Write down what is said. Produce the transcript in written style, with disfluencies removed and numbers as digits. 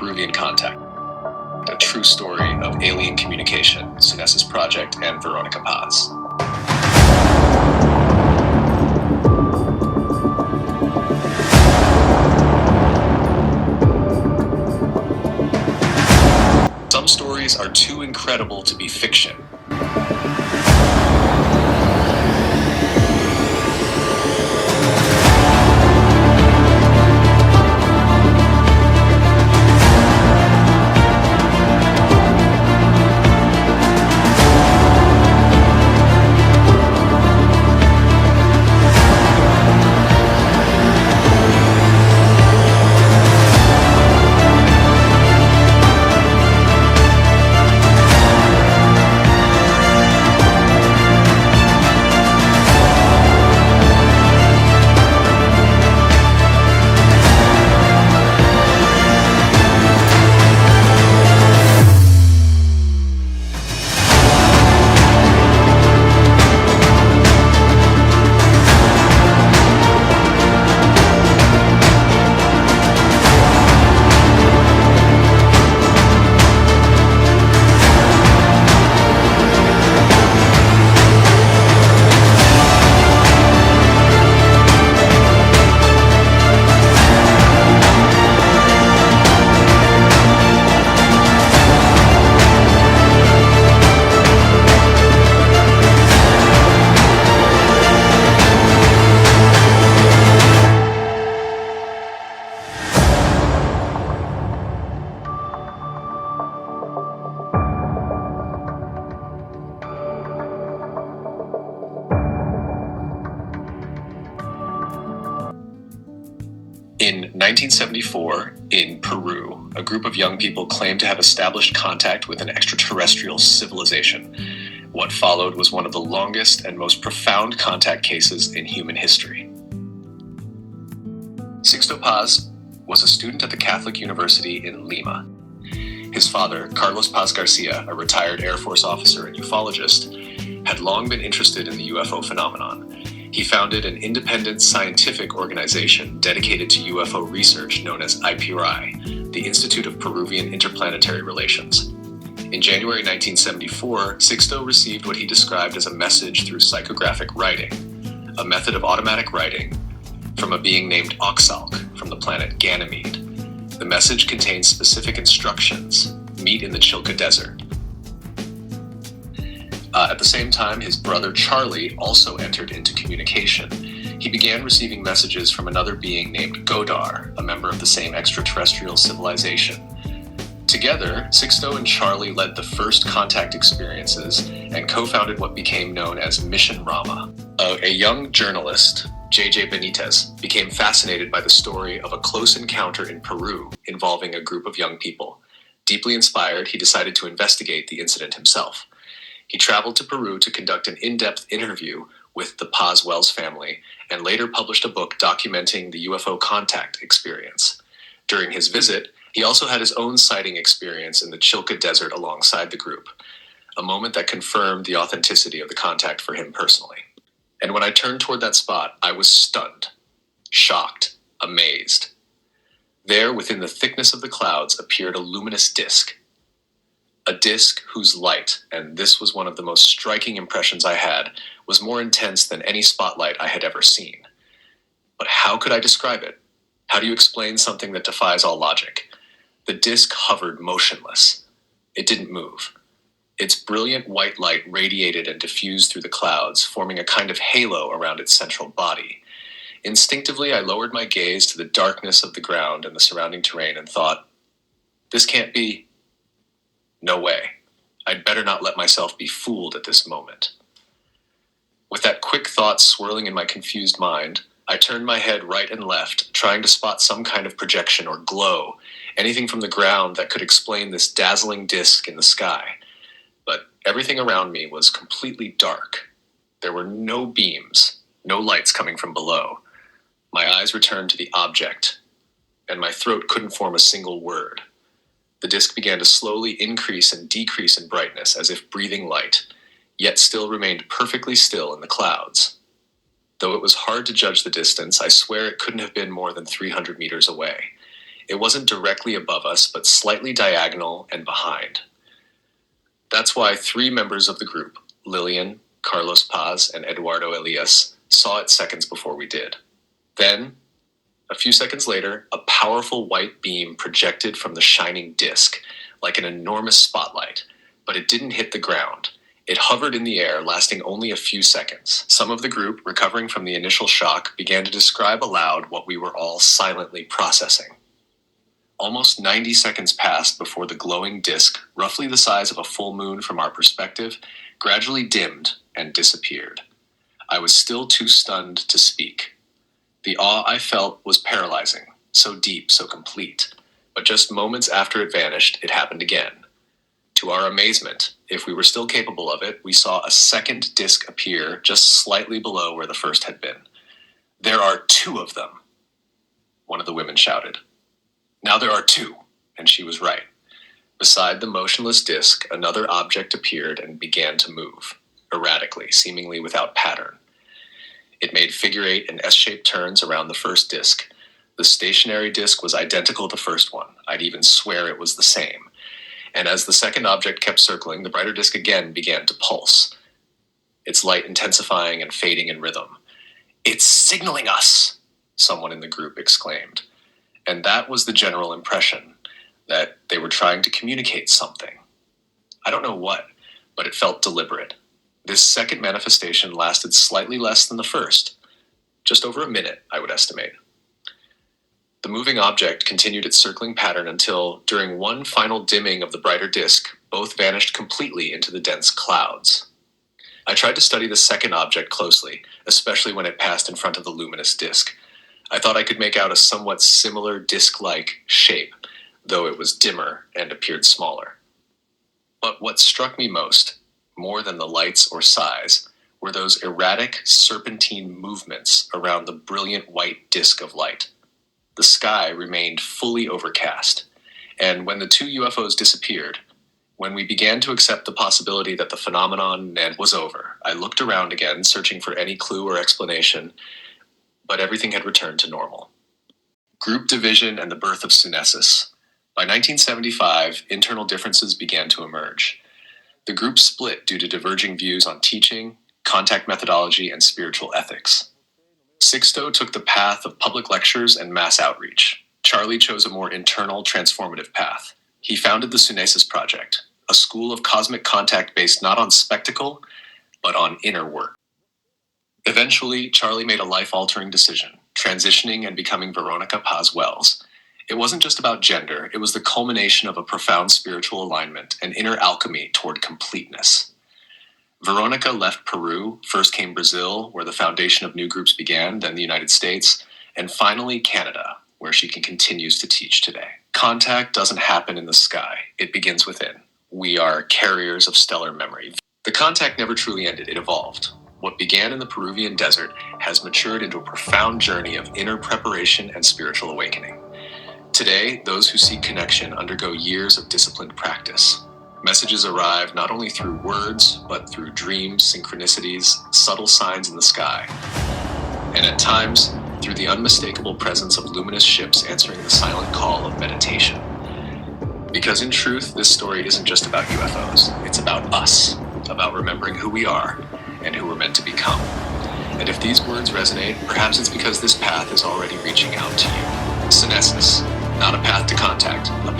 Peruvian contact, a true story of alien communication, Sunesis Project, and Verônica Paz. Some stories are too incredible to be fiction. In 1974, in Peru, a group of young people claimed to have established contact with an extraterrestrial civilization. What followed was one of the longest and most profound contact cases in human history. Sixto Paz was a student at the Catholic University in Lima. His father, Carlos Paz Garcia, a retired Air Force officer and ufologist, had long been interested in the UFO phenomenon. He founded an independent scientific organization dedicated to UFO research known as IPRI, the Institute of Peruvian Interplanetary Relations. In January 1974, Sixto received what he described as a message through psychographic writing, a method of automatic writing from a being named Oxalc from the planet Ganymede. The message contained specific instructions: meet in the Chilca Desert. At the same time, his brother Charlie also entered into communication. He began receiving messages from another being named Godar, a member of the same extraterrestrial civilization. Together, Sixto and Charlie led the first contact experiences and co-founded what became known as Mission Rama. A young journalist, J.J. Benitez, became fascinated by the story of a close encounter in Peru involving a group of young people. Deeply inspired, he decided to investigate the incident himself. He traveled to Peru to conduct an in-depth interview with the Paz Wells family and later published a book documenting the UFO contact experience. During his visit, he also had his own sighting experience in the Chilca Desert alongside the group, a moment that confirmed the authenticity of the contact for him personally. And when I turned toward that spot, I was stunned, shocked, amazed. There, within the thickness of the clouds, appeared a luminous disk. A disk whose light, and this was one of the most striking impressions I had, was more intense than any spotlight I had ever seen. But how could I describe it? How do you explain something that defies all logic? The disk hovered motionless. It didn't move. Its brilliant white light radiated and diffused through the clouds, forming a kind of halo around its central body. Instinctively, I lowered my gaze to the darkness of the ground and the surrounding terrain and thought, this can't be. No way. I'd better not let myself be fooled at this moment. With that quick thought swirling in my confused mind, I turned my head right and left, trying to spot some kind of projection or glow, anything from the ground that could explain this dazzling disk in the sky. But everything around me was completely dark. There were no beams, no lights coming from below. My eyes returned to the object, and my throat couldn't form a single word. The disk began to slowly increase and decrease in brightness as if breathing light, yet still remained perfectly still in the clouds. Though it was hard to judge the distance, I swear it couldn't have been more than 300 meters away. It wasn't directly above us, but slightly diagonal and behind. That's why 3 members of the group, Lillian, Carlos Paz, and Eduardo Elias, saw it seconds before we did. Then, a few seconds later, a powerful white beam projected from the shining disk, like an enormous spotlight, but it didn't hit the ground. It hovered in the air, lasting only a few seconds. Some of the group, recovering from the initial shock, began to describe aloud what we were all silently processing. Almost 90 seconds passed before the glowing disk, roughly the size of a full moon from our perspective, gradually dimmed and disappeared. I was still too stunned to speak. The awe I felt was paralyzing, so deep, so complete. But just moments after it vanished, it happened again. To our amazement, if we were still capable of it, we saw a second disk appear just slightly below where the first had been. "There are 2 of them," one of the women shouted. "Now there are 2, and she was right. Beside the motionless disk, another object appeared and began to move, erratically, seemingly without pattern. It made figure 8 and S-shaped turns around the first disk. The stationary disk was identical to the first one. I'd even swear it was the same. And as the second object kept circling, the brighter disk again began to pulse, its light intensifying and fading in rhythm. "It's signaling us," someone in the group exclaimed. And that was the general impression, that they were trying to communicate something. I don't know what, but it felt deliberate. This second manifestation lasted slightly less than the first, just over a minute, I would estimate. The moving object continued its circling pattern until, during one final dimming of the brighter disk, both vanished completely into the dense clouds. I tried to study the second object closely, especially when it passed in front of the luminous disk. I thought I could make out a somewhat similar disk-like shape, though it was dimmer and appeared smaller. But what struck me most, more than the lights or size, were those erratic, serpentine movements around the brilliant white disk of light. The sky remained fully overcast, and when the 2 UFOs disappeared, when we began to accept the possibility that the phenomenon was over, I looked around again, searching for any clue or explanation, but everything had returned to normal. Group division and the birth of Sunesis. By 1975, internal differences began to emerge. The group split due to diverging views on teaching, contact methodology, and spiritual ethics. Sixto took the path of public lectures and mass outreach. Charlie chose a more internal, transformative path. He founded the Sunesis Project, a school of cosmic contact based not on spectacle, but on inner work. Eventually, Charlie made a life-altering decision, transitioning and becoming Verônica Paz Wells. It wasn't just about gender, it was the culmination of a profound spiritual alignment, an inner alchemy toward completeness. Verônica left Peru, first came Brazil, where the foundation of new groups began, then the United States, and finally Canada, where she continues to teach today. Contact doesn't happen in the sky, it begins within. We are carriers of stellar memory. The contact never truly ended, it evolved. What began in the Peruvian desert has matured into a profound journey of inner preparation and spiritual awakening. Today, those who seek connection undergo years of disciplined practice. Messages arrive not only through words, but through dreams, synchronicities, subtle signs in the sky, and at times, through the unmistakable presence of luminous ships answering the silent call of meditation. Because in truth, this story isn't just about UFOs, it's about us, about remembering who we are and who we're meant to become. And if these words resonate, perhaps it's because this path is already reaching out to you. Sunesis, not a path to contact, a